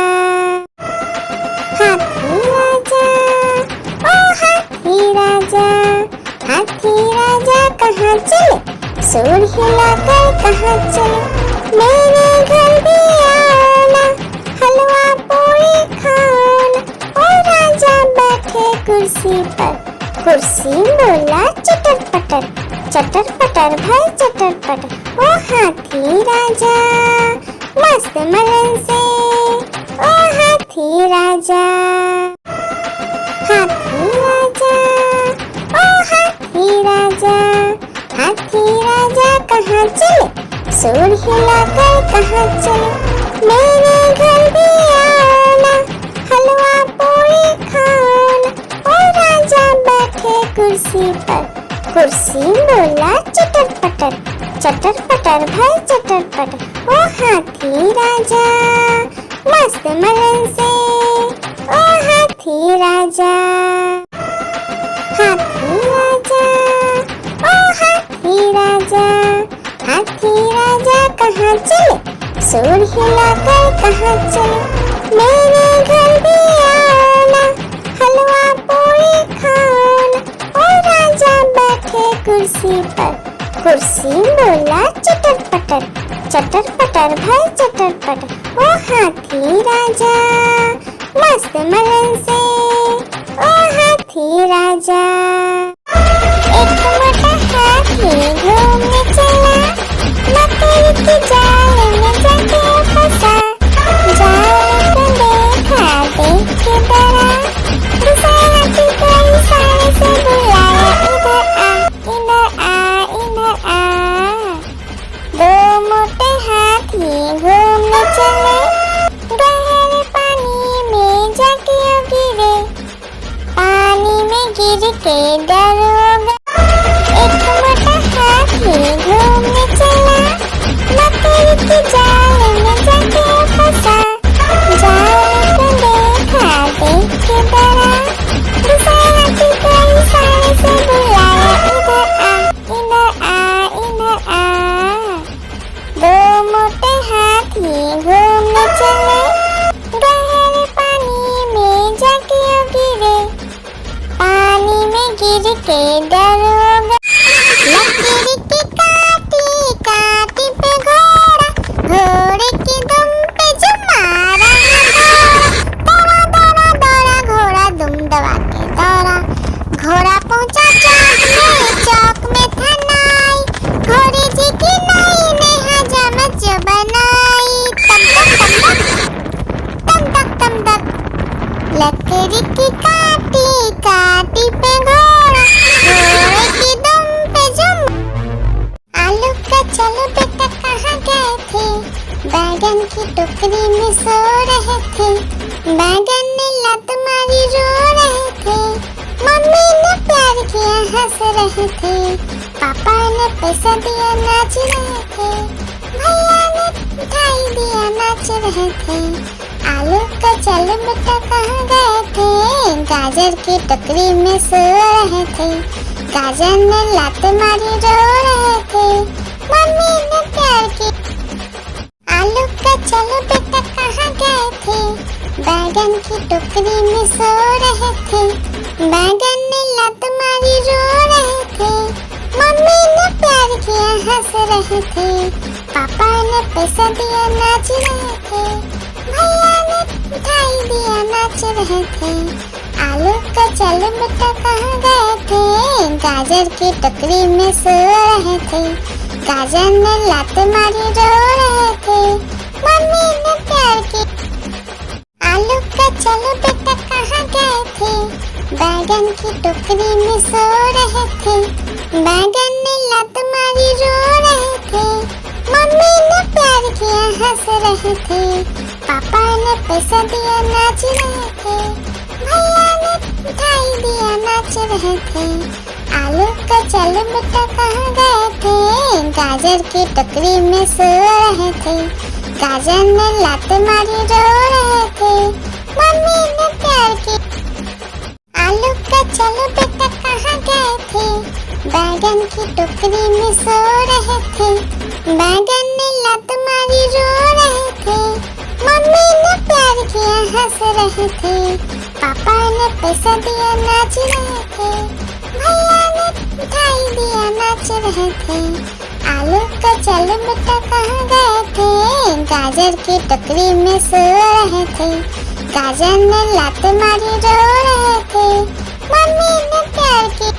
हाथी राजा कहाँ चले, सुर हिलाकर कहाँ चले, मेरे घर भी आना, हलवा पूरी खाना। ओ राजा बैठे कुर्सी पर, कुर्सी बोला चटर पटर भाई चटर पटर। ओ हाथी राजा मस्त मलन से, ओ हाथी राजा, हाथी राजा, ओ हाथी राजा, हाथी राजा कहाँ चले, सुर हिलाकर कहाँ चले, मेरे घर भी आना, हलवा पूरी खाना। ओ राजा बैठे कुर्सी पर, कुर्सी बोला चटर पटर भाई चटर पटर। ओ हाथी राजा मस्त मलन से, ओ हाथी राजा, हाथी राजा, ओ हाथी राजा, हाथी राजा कहाँ चले, सुर हिलाकर कहाँ चले, मेरे घर भी आना, हलवा पूरी खाना। ओ राजा बैठे कुर्सी पर, कुर्सी बोला चटर पटर भाई चटर पटर। ओ हाथी राजा मस्त मलन से, ओ हाथी राजा। एक मोटा हाथी घूमने चला, मकड़ी की जाल में जाके फंसा, जाल को देखा देख के डरा, दूसरे हाथी को इशारे से बुलाया, इधर आ, इधर आ। दो मोटे हाथी घूमने चले, गहरे पानी में जाके गिरे, पानी में गिर के डर हो गया। एक मोटा हाथी घूमने चला, मकड़ी की जाल में जाके फंसा, जाल को देखा देख के डरा, दूसरे हाथी को इशारे से बुलाया, इधर आ, इधर आ। दो मोटे हाथी घूमने चले, गहरे पानी में जाके गिरे, पानी में गिर के डर हो गया। लकड़ी की काटी काटी पे घोड़ा, घोड़े की दुम पे जो मारा, दौड़ा दौड़ा दौड़ा घोड़ा दुम दबा के दौड़ा, घोड़ा पहुंचा चौक में था नाई, घोड़े जी की नाई ने हजामत जो बनाई, तम तक लकड़ी की काटी काटी पे घोड़ा, घोड़े की दुम पे जुम। आलू का चलो बेटा कहाँ गए थे, बैगन की टोकरी में सो रहे थे, बैगन ने लात मारी रो रहे थे, मम्मी ने प्यार किया हंस रहे थे, पापा ने पैसा दिया नाच रहे थे, भैया ने मिठाई दिया नाच रहे थे। आलू का चलो बेटा कहाँ गए थे, गाजर की टोकरी में सो रहे थे, गाजर ने लात मारी रो रहे थे, मम्मी ने प्यार की। आलू का चलो बेटा कहाँ गए थे, बैगन की टोकरी में सो रहे थे, बैगन ने लात मारी रो रहे थे, मम्मी ने प्यार किया हंस रहे थे, पापा ने पैसा दिया नाच रहे थे, भैया ने मिठाई दिया नाच रहे थे। आलू का चलो बेटा कहाँ गए थे, गाजर की टोकरी में सो रहे थे, गाजर ने लात मारी रो रहे थे, मम्मी ने प्यार की। आलू का चलो बेटा कहाँ गए थे, बैगन की टोकरी में सो रहे थे, बैगन ने लात मारी रो रहे थे, मम्मी ने प्यार किया हंस रहे थे, पापा ने पैसा दिया नाच रहे थे, भैया ने मिठाई दिया नाच रहे थे। आलू का चलो बेटा कहाँ गए थे, गाजर की टोकरी में सो रहे थे, गाजर ने लात मारी रो रहे थे, मम्मी ने प्यार की। आलू का चलो बेटा कहाँ गए थे, बैगन की टोकरी में सो रहे थे, बैगन ने लात मारी रो रहे थे, मम्मी ने प्यार किया हंस रहे थे, पापा ने पैसा दिया नाच रहे थे, भैया ने मिठाई दिया नाच रहे थे। आलू का चलो बेटा कहाँ गए थे, गाजर की टोकरी में सो रहे थे। गाजर ने लात मारी रो रहे थे, मम्मी ने प्यार की।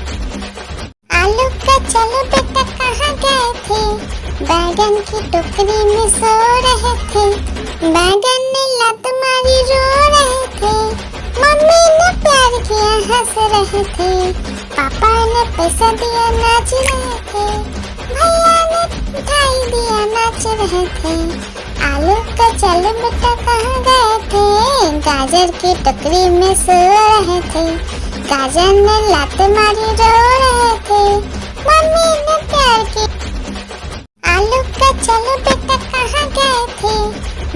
आलू का चलो बेटा कहाँ गए थे, बैगन की टोकरी में सो रहे थे। बैगन ने लात मारी रो रहे थे, मम्मी ने प्यार किया हंस रहे थे। पापा ने पैसा दिया नाच रहे थे, भैया ने मिठाई दिया नाच रहे थे। आलू का चलो बेटा कहाँ गए थे, गाजर की टोकरी में सो रहे थे। गाजर ने लात मारी रो रहे थे, मम्मी ने प्यार की। आलू का चलो बेटा कहाँ गए थे,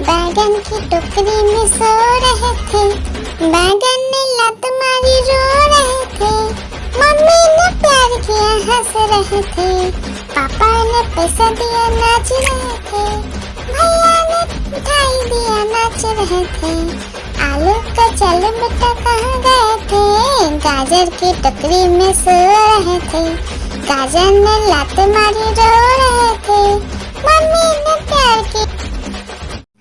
बैगन की टोकरी में सो रहे थे। बैगन ने लात मारी रो रहे थे, मम्मी ने प्यार किया हंस रहे थे। पापा ने पैसा दिया नाच रहे थे, भैया ने मिठाई दिया नाच रहे थे। आलू का चलो बेटा कहाँ गए थे, गाजर की टोकरी में सो रहे थे। गाजर ने लात मारी रो रहे थे, मम्मी ने प्यार की।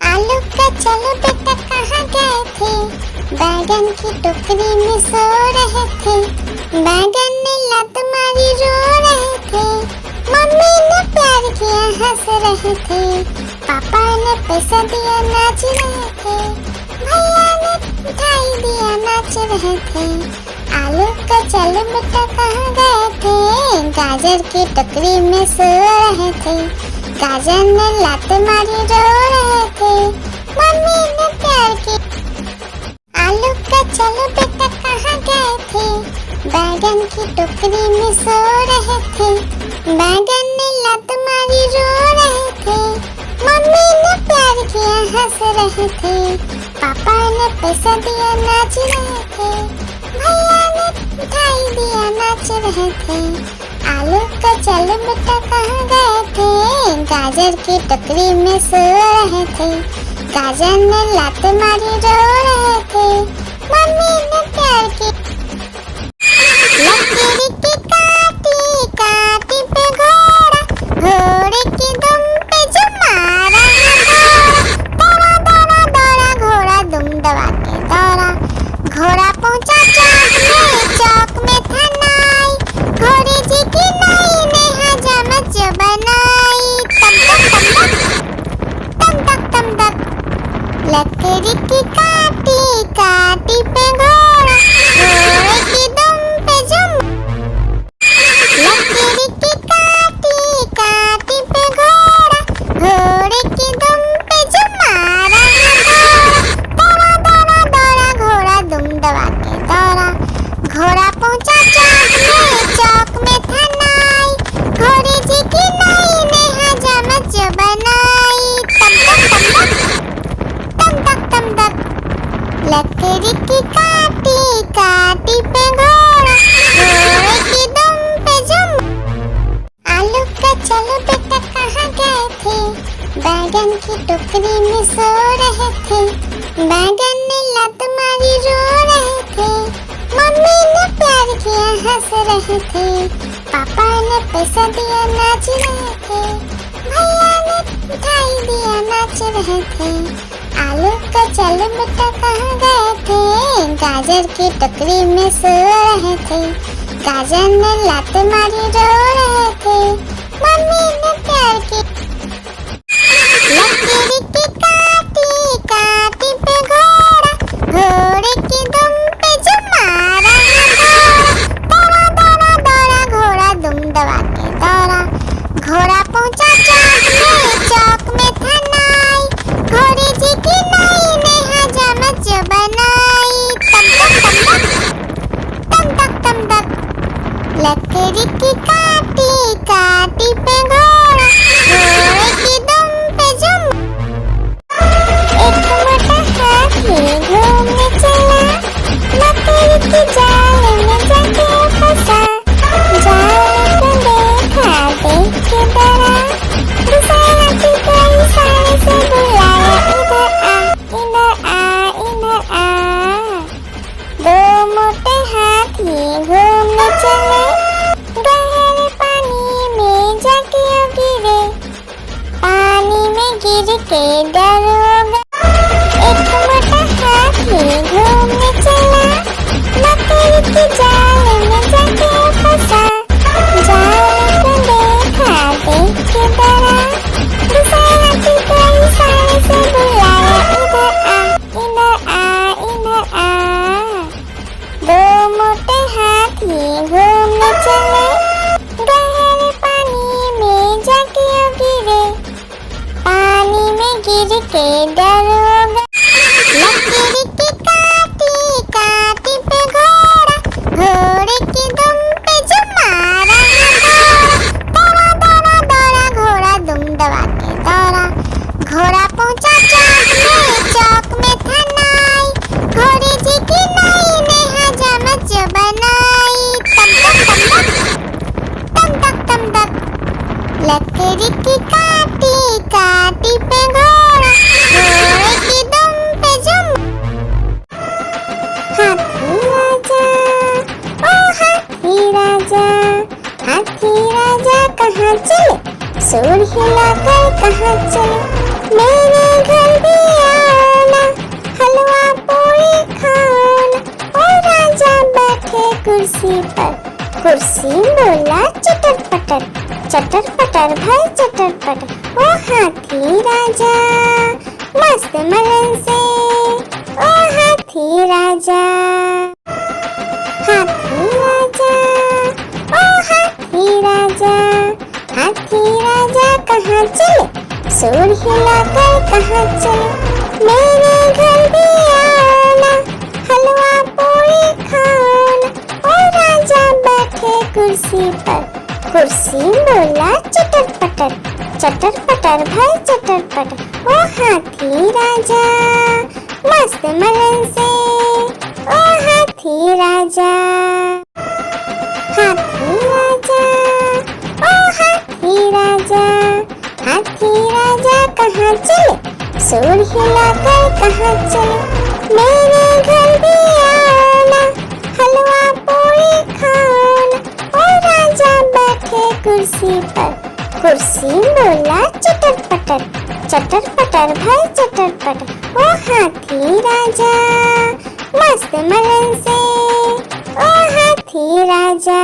आलू का चलो बेटा कहाँ गए थे, बैगन की टोकरी में सो रहे थे। बैगन ने लात मारी रो रहे थे, मम्मी ने प्यार किया हंस रहे थे। पापा ने पैसा दिया नाच रहे थे, भैया ने मिठाई दिया नाच रहे थे। आलू का चलो बेटा कहाँ गए थे, गाजर की टोकरी में सो रहे थे। गाजर ने लात मारी रो रहे थे, मम्मी ने प्यार की। आलू का चलो बेटा कहाँ गए थे, बैगन की टोकरी में सो रहे थे। बैगन ने लात मारी रो रहे थे, मम्मी ने प्यार किया हंस रहे थे। पापा ने पैसा दिया नाच रहे थे, भैया ने मिठाई दिया नाच रहे थे। आलू का चलो बेटा कहाँ गए थे, गाजर की टोकरी में सो रहे थे। गाजर ने लात मारी रो रहे थे, मम्मी ने प्यार की। लकीर की काटी काटी पे घोड़ा, घोड़े की दुम पे जो मारा है दौड़ा दौड़ा दौड़ा घोड़ा दुम दबा के दौड़ा। घोड़ा पहुंचा चौक में था नाई, घोड़े जी की नाई ने हजामत जो बनाई। तम तक तम तक लकड़ी की काटी काटी पे घोड़ा, घोड़े की दुम पे जुम। लकड़ी की काटी काटी पे घोड़ा, घोड़े की दुम पे जुम मारा है दौड़ा दौड़ा दौड़ा घोड़ा दुम दबा के दौड़ा। घोड़ा पहुंचा चौक में था नाई, घोड़े जी की नाई ने हजामत जो बनाई। तम तक लकड़ी की काटी काटी पे घोड़ा, घोड़े की दुम पे जुम। आलू का चलो बेटा कहाँ गए थे, बैगन की टोकरी में सो रहे थे। बैगन ने लात मारी रो रहे थे, मम्मी ने प्यार किया हंस रहे थे। पापा ने पैसा दिया नाच रहे थे, भैया ने मिठाई दिया नाच रहे थे। आलू का चलो बेटा कहाँ गए थे, गाजर की टोकरी में सो रहे थे। गाजर ने लात मारी रो रहे थे, मम्मी ने प्यार की। लकीर की काटी काटी पे घोड़ा, घोड़े की दुम पे जो मारा है दौड़ा दौड़ा दौड़ा घोड़ा दुम दबा के दौड़ा। घोड़ा पहुंचा चौक में था नाई, घोड़े जी की नाई ने हजामत जो बनाई। तम तक लकड़ी की काटी काटी पे लकड़ी की काटी काटी पे घोड़ा, घोड़े की दुम पे जुम। हाथी राजा, ओ हाथी राजा, हाथी राजा कहाँ चले, सूंड हिलाकर कहाँ चले, मेरे घर भी आना, हलवा पूरी खाना। ओ राजा बैठे कुर्सी पर, कुर्सी बोला चटर पटर, चटर पटर भाई चटर पटर। ओ हाथी राजा मस्त मलन से, ओ हाथी राजा, हाथी राजा, ओ हाथी राजा, हाथी राजा कहाँ चले, सूंड हिलाकर कहाँ चले, मेरे घर भी आना, हलवा पूरी खाना। ओ राजा बैठे कुर्सी पर, कुर्सी बोला चटर पटर भाई चटर पटर। ओ हाथी राजा मस्त मलन से, ओ हाथी राजा, हाथी राजा, ओ हाथी राजा, हाथी राजा कहाँ चले, सूंड हिलाकर कहाँ चले, मेरे घर भी आना, हलवा पूरी खाना। ओ राजा बैठे कुर्सी पर, कुर्सी बोला चटर पटर भाई चटर पटर। ओ हाथी राजा मस्त मलन से, ओ हाथी राजा,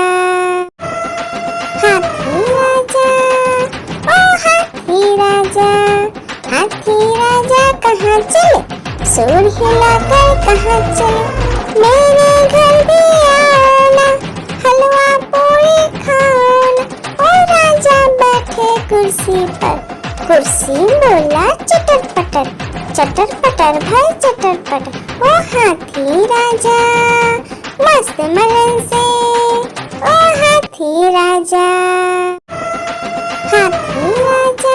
हाथी राजा, ओ हाथी राजा, हाथी राजा कहाँ चले, सूंड हिलाकर कहाँ चले, मेरे घर भी आना, हलवा पूरी खाना। ओ राजा बैठे कुर्सी पर, कुर्सी बोला चटर पटर भाई चटर पटर। ओ हाथी राजा मस्त मलन से, ओ हाथी राजा, हाथी राजा,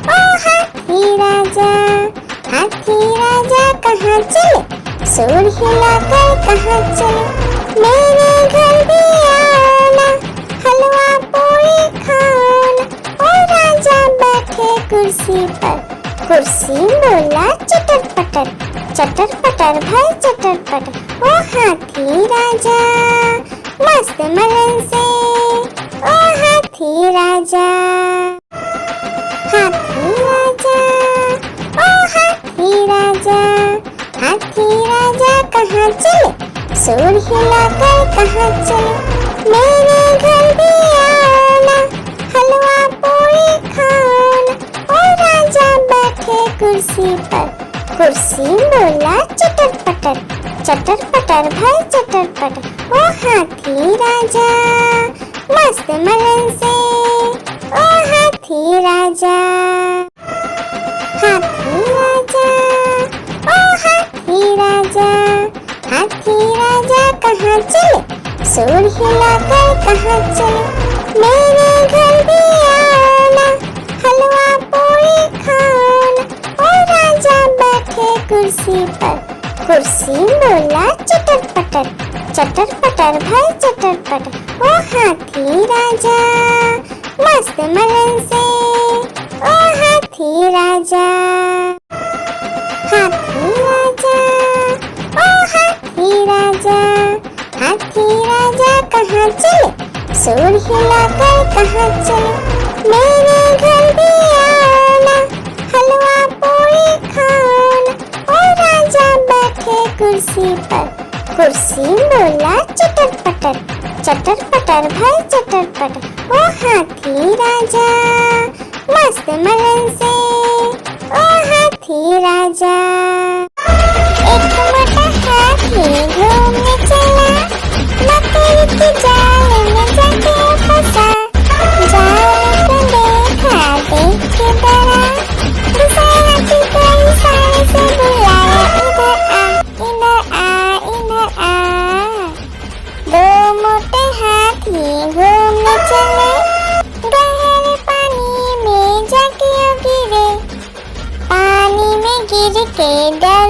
ओ हाथी राजा, हाथी राजा कहाँ चले, सूंड हिलाकर कहाँ चले, मेरे घर भी आना, हलवा पूरी खाना। ओ राजा बैठे कुर्सी पर, कुर्सी बोला चटर पटर भाई चटर पटर। ओ हाथी राजा मस्त मलन से, ओ हाथी राजा, हाथी राजा, ओ हाथी राजा, हाथी राजा कहाँ चले, सूंड हिलाकर कहाँ चले, मेरे घर भी आना, हलवा पूरी खाना। ओ राजा बैठे कुर्सी पर, कुर्सी बोला चटर पटर भाई चटर पटर। ओ हाथी राजा मस्त मलन से, ओ हाथी राजा, हाथी राजा, ओ हाथी राजा, हाथी राजा कहाँ चले, सूंड हिलाकर कहाँ चले, मेरे घर भी आना, हलवा पूरी खाना। ओ राजा बैठे कुर्सी पर, कुर्सी बोला चटर पटर भाई चटर पटर। ओ हाथी राजा मस्त मलन से, ओ हाथी राजा, हाथी राजा, ओ हाथी राजा, हाथी राजा कहाँ चले, सूंड हिलाकर कहाँ चले, मेरे घर भी आना, हलवा पूरी खाना। ओ राजा बैठे कुर्सी पर, कुर्सी बोला चटर पटर भाई चटर पटर। ओ हाथी राजा मस्त मलन से, ओ हाथी राजा। एक मोटा हाथी घूमने चला, मकड़ी की जाल में जाके फंसा, जाल को देखा देख के डरा, दूसरे हाथी को इशारे से बुलाया, इधर आ, इधर आ। दो मोटे हाथी घूमने चले, गहरे पानी में जाके गिरे, पानी में गिर के डर